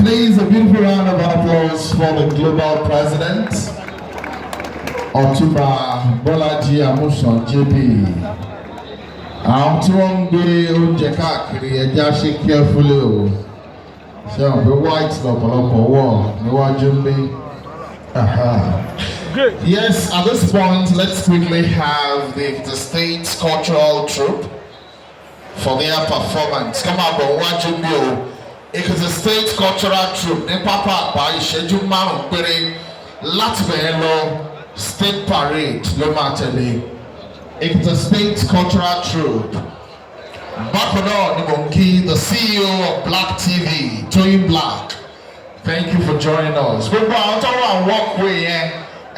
Please, a beautiful round of applause for the global president, Ọ̀túnba Bọ́lájí Amusan JP. Àwọn tí wọ́n ń gbé oúnjẹ káàkiri ẹja ṣe carefully o. Ṣé wọn pé white lọ́pọ̀lọpọ̀ wọ̀ níwájú ń bí? Yes, at this point, let's quickly have the state cultural troupe for their performance. Come on, but watch you go. It is a state cultural troupe. Ní pápá àgbà ìṣẹ́jú márùn-ún péré láti bẹ̀rẹ̀ lọ state parade ló máa tẹ̀lé. It is a state cultural troupe. Bákan náà ni mò ń kí the CEO of Black TV, Toyin Black. Thank you for joining us. Gbogbo àwọn tó wà walkway yẹn,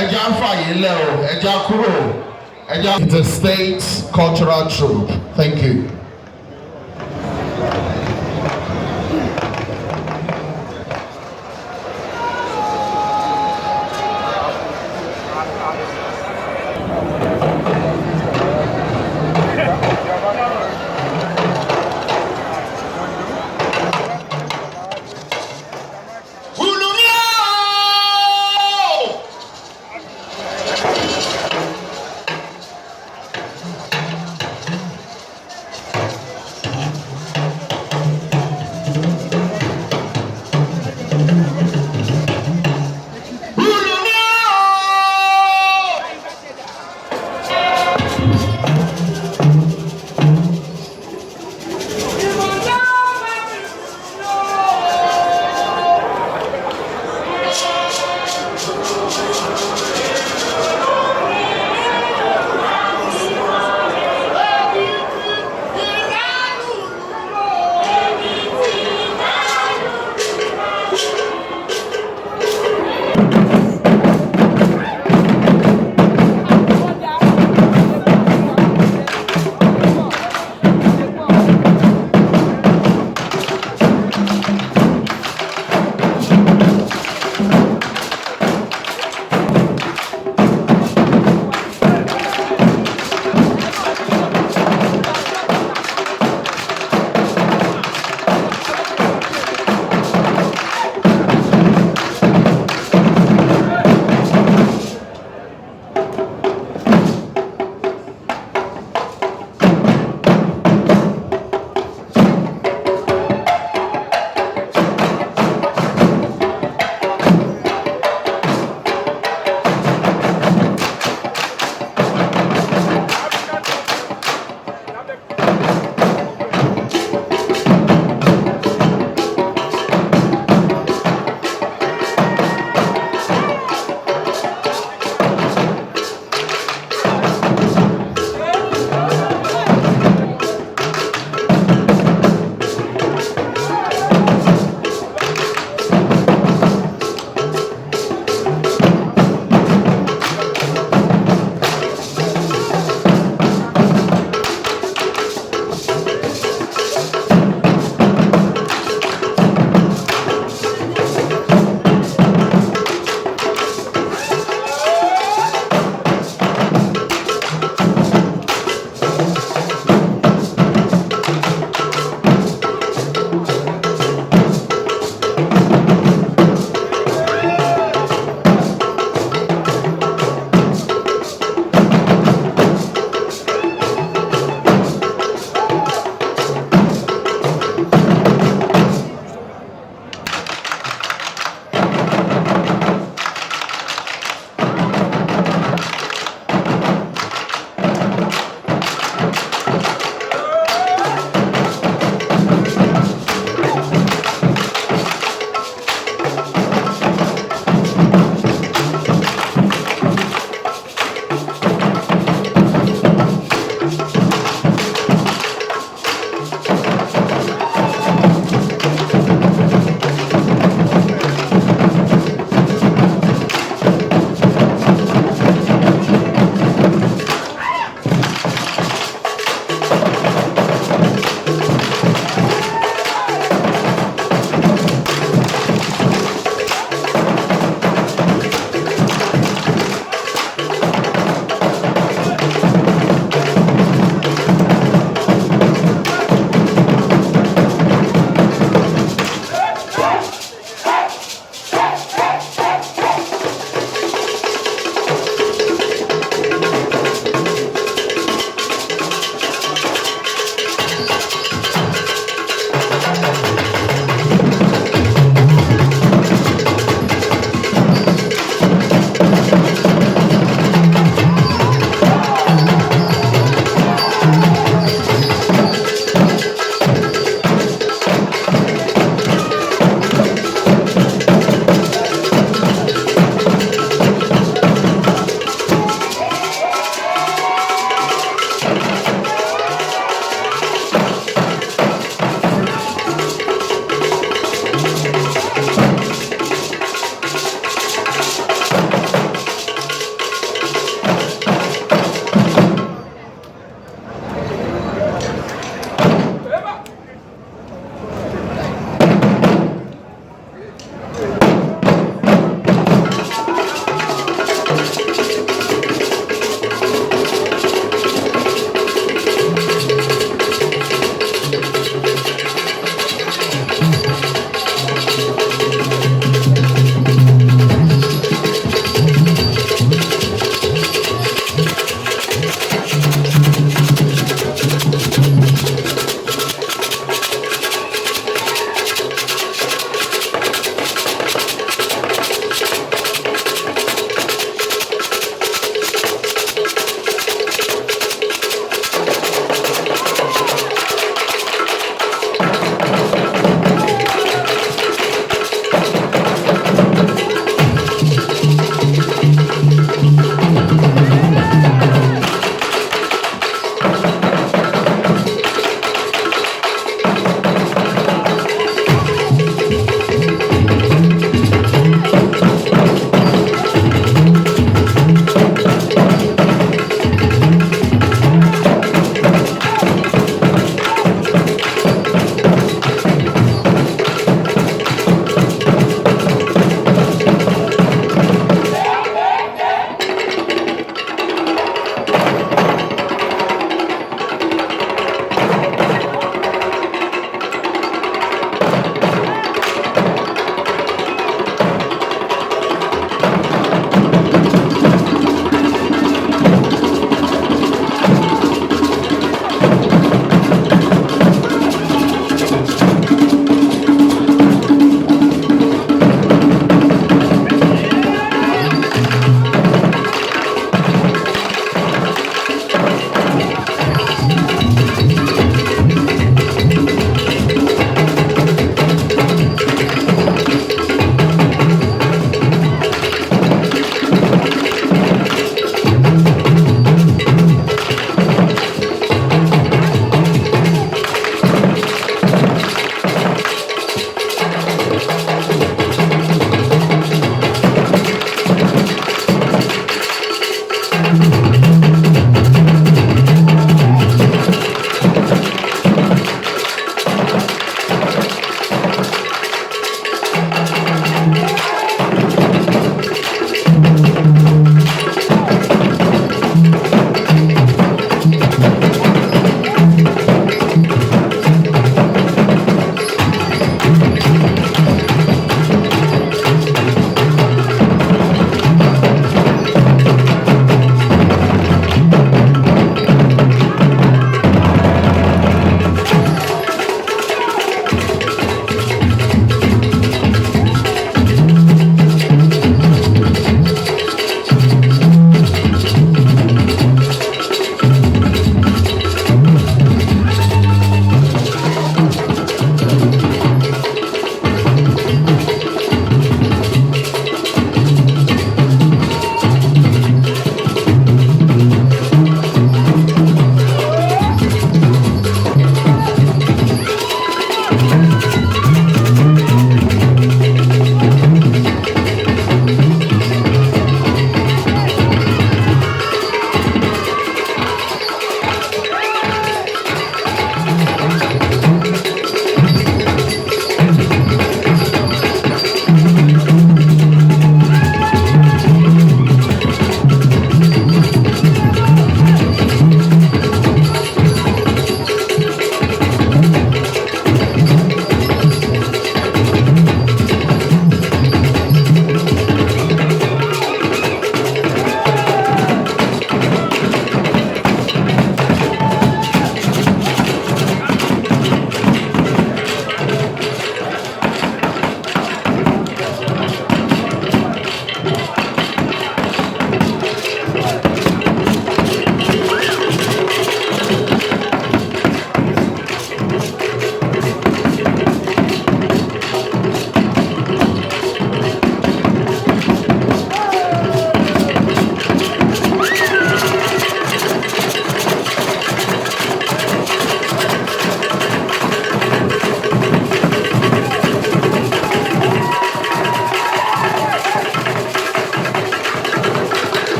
ẹja ń fàyè lẹ̀ o, ẹja kúrò, ẹja. It's a state cultural troupe. Thank you.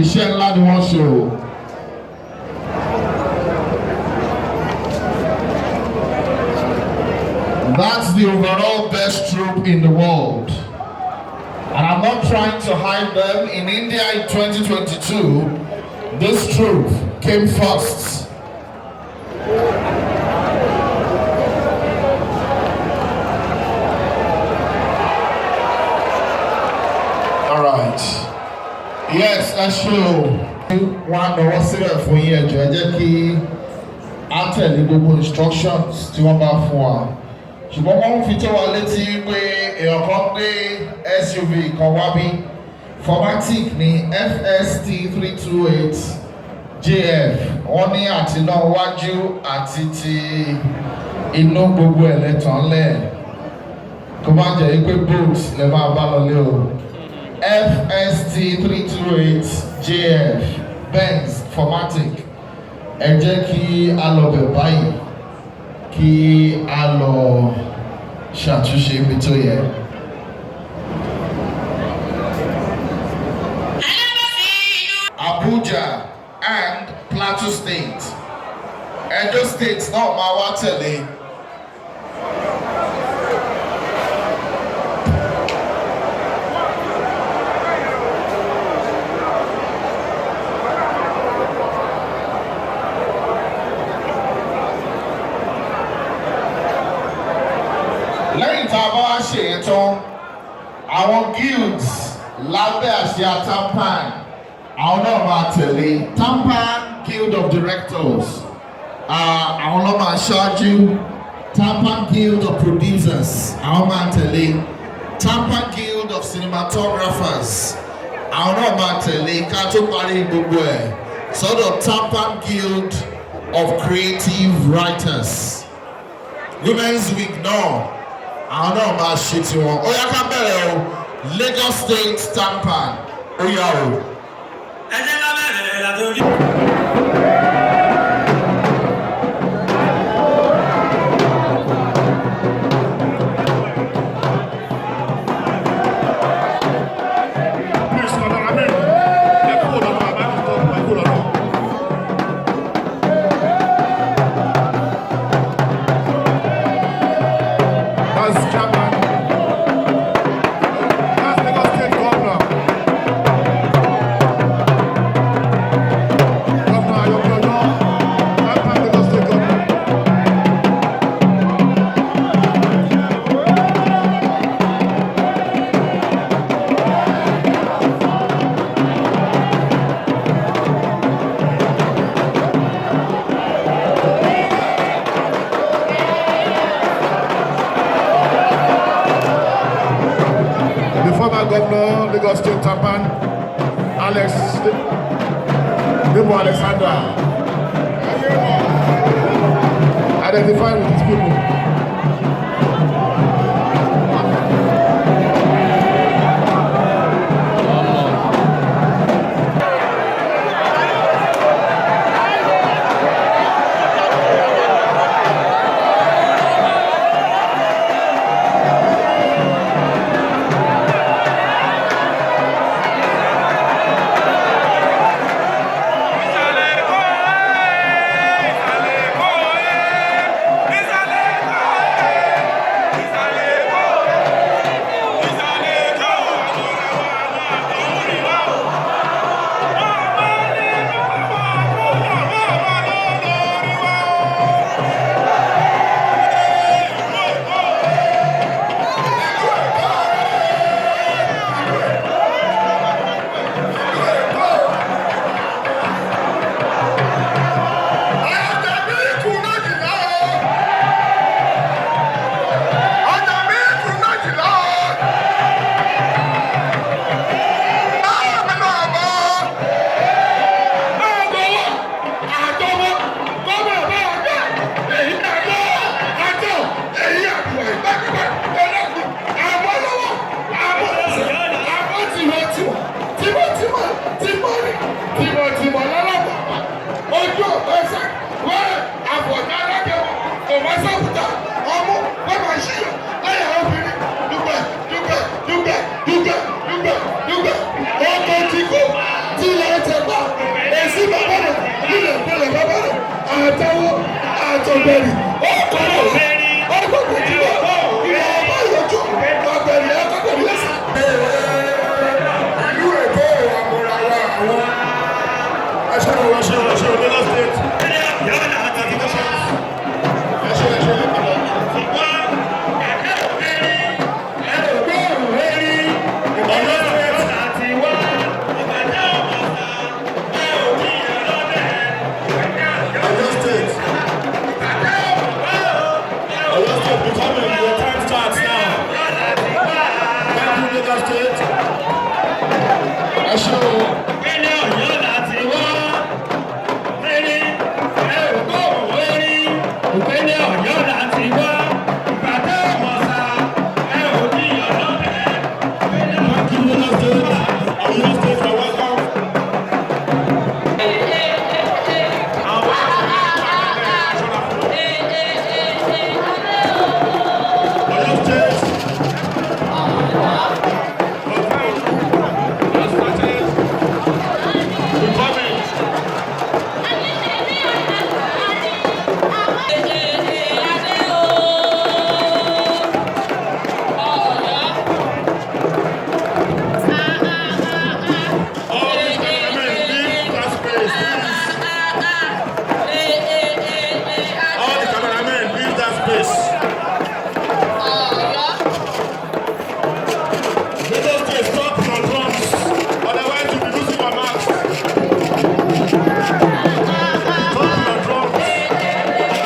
iṣẹ́ ńlá ni wọ́n ṣe o. That's the overall best troupe in the world. And I'm not trying to hide them. In India in 2022, this troupe came first. All right. Yes, that's true. One of what's it for you? Ẹ jẹ́ kí a tẹ̀lé gbogbo instructions tí wọ́n bá fún wa. Ṣùgbọ́n wọ́n fi tó wa létí pé èèyàn kan gbé SUV kan wá bí. Formatic ní FST 328 JF. Wọ́n ní àti náà wájú àti ti inú gbogbo ẹ̀lẹ́tàn lẹ̀. Kó má jẹ́ pé boat lè máa bá lọ lé o. FST 328 JF Benz Formatic. Ẹ jẹ́ kí a lọ bẹ̀ báyìí kí a lọ ṣàtúnṣe ibi tó yẹ. Abuja and Plateau State. Edo State náà máa wá tẹ̀lé. Lẹ́yìn tá a bá wá ṣe yẹn tán, àwọn guilds lábẹ́ àṣẹ TAMPAN àwọn náà máa tẹ̀lé. TAMPAN Guild of Directors àwọn náà máa ṣáájú. TAMPAN Guild of Producers àwọn máa tẹ̀lé. TAMPAN Guild of Cinematographers àwọn náà máa tẹ̀lé ká tó parí gbogbo ẹ̀ sọ́dọ̀ TAMPAN Guild of Creative Writers. Women's Week náà àwọn náà máa ṣe tiwọn. Ó yá ká bẹ̀rẹ̀ o. Lagos State TAMPAN ó yá o. Ẹ jẹ́ ká bẹ̀rẹ̀ látòrí. Governor, Lagos State TAMPAN, Alex Bimbo Alexander, identify with these people. place. Lagos State, stop your drums. Otherwise, you'll be losing your marks. Stop your drums.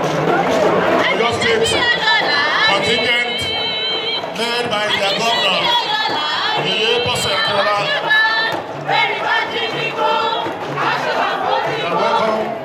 Lagos State contingent led by their governor, Yeye Bose Akintola. You're welcome.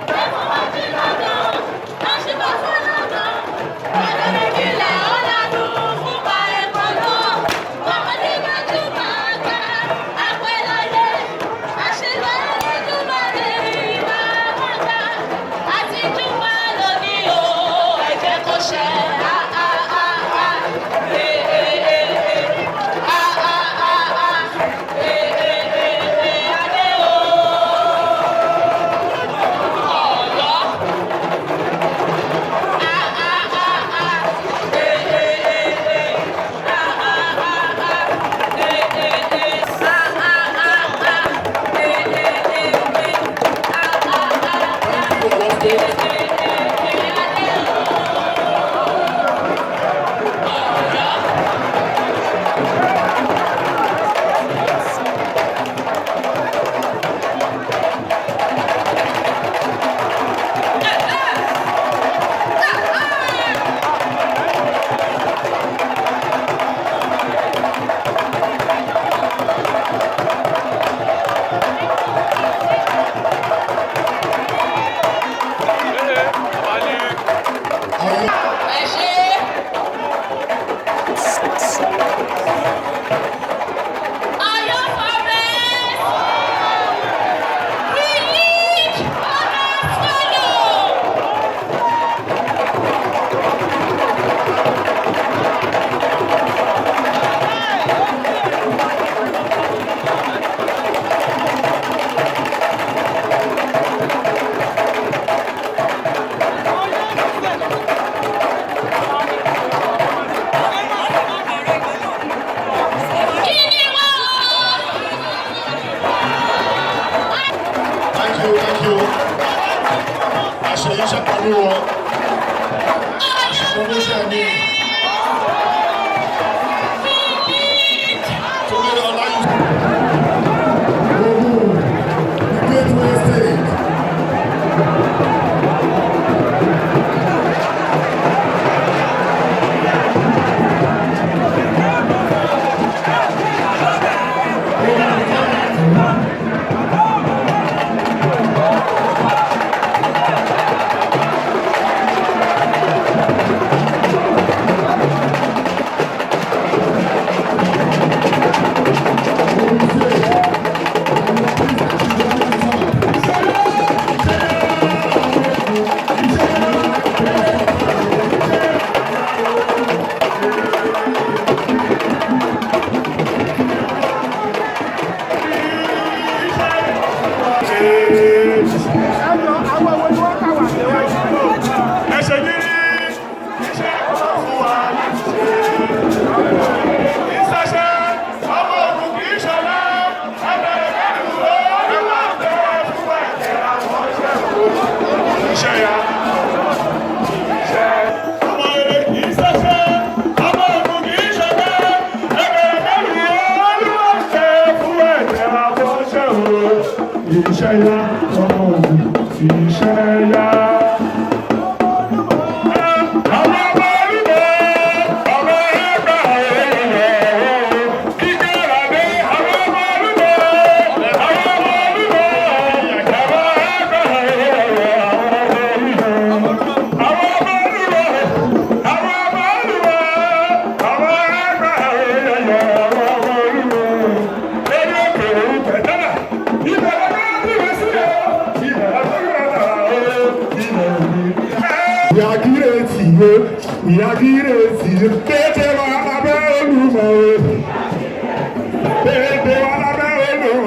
Thank you. Àṣeyí ṣàpàlú wọn. Àṣàkóso ní. Torí ọlá yìí. The Gateway State. Ìṣẹ́yà ọmọ ògùn ìṣẹ́yà. Ìyàgírèsì pété wà lábẹ́ Olúmọ o pété wà lábẹ́ Olúmọ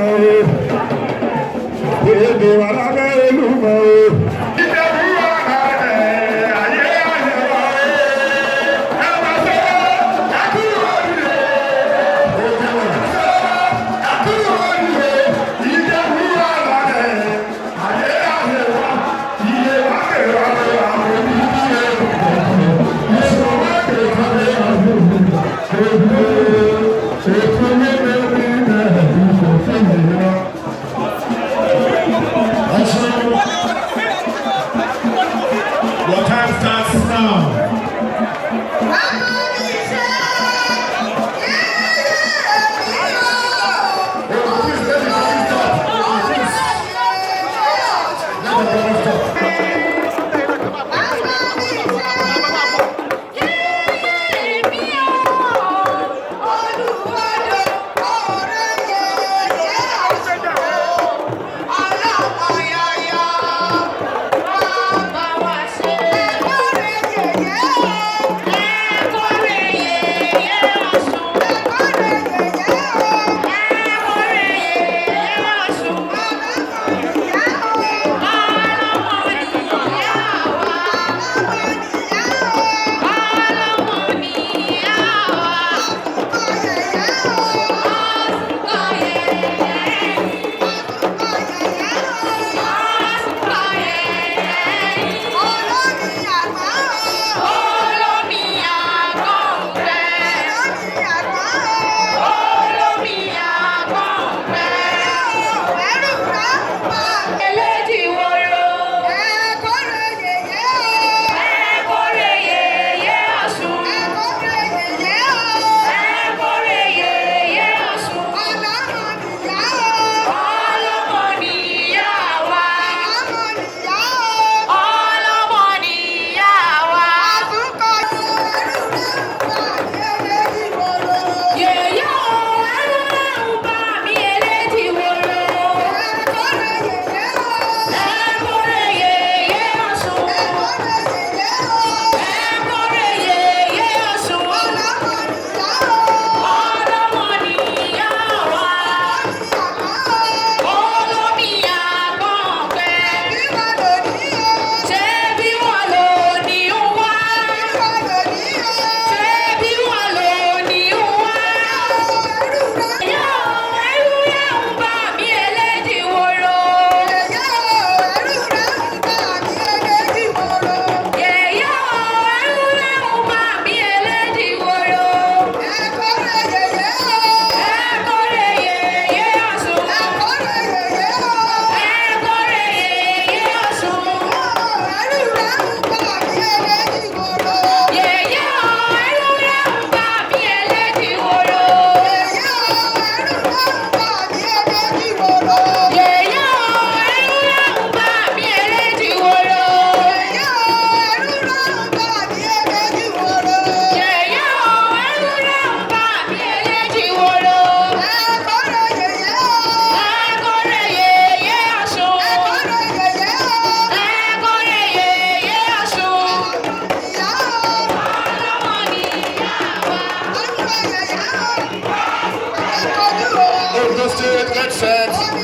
Let's set.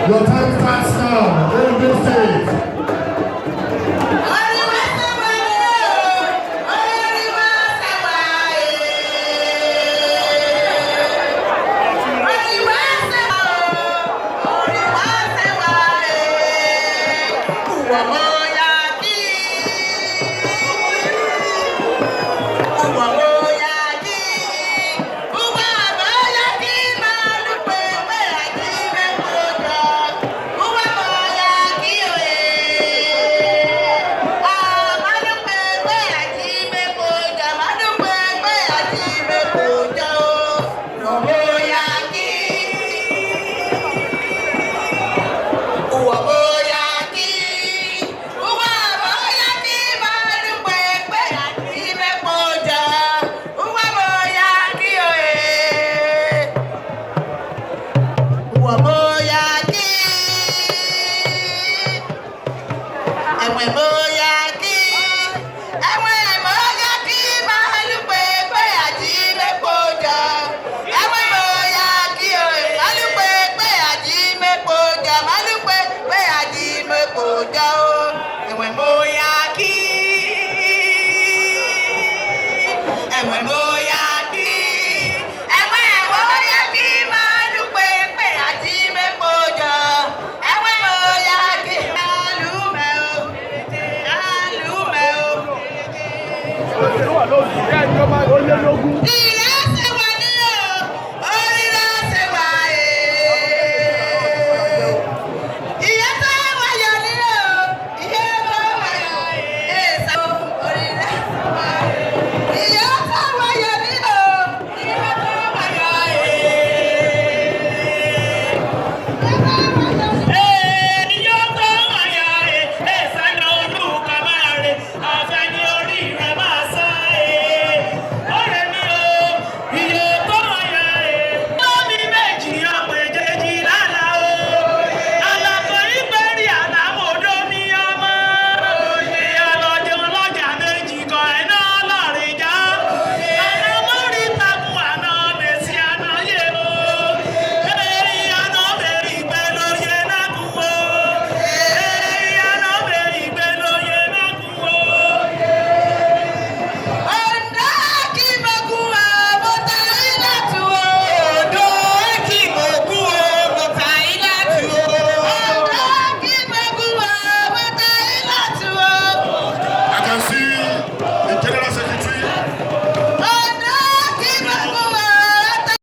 Your time starts now. Ondo State. Wow.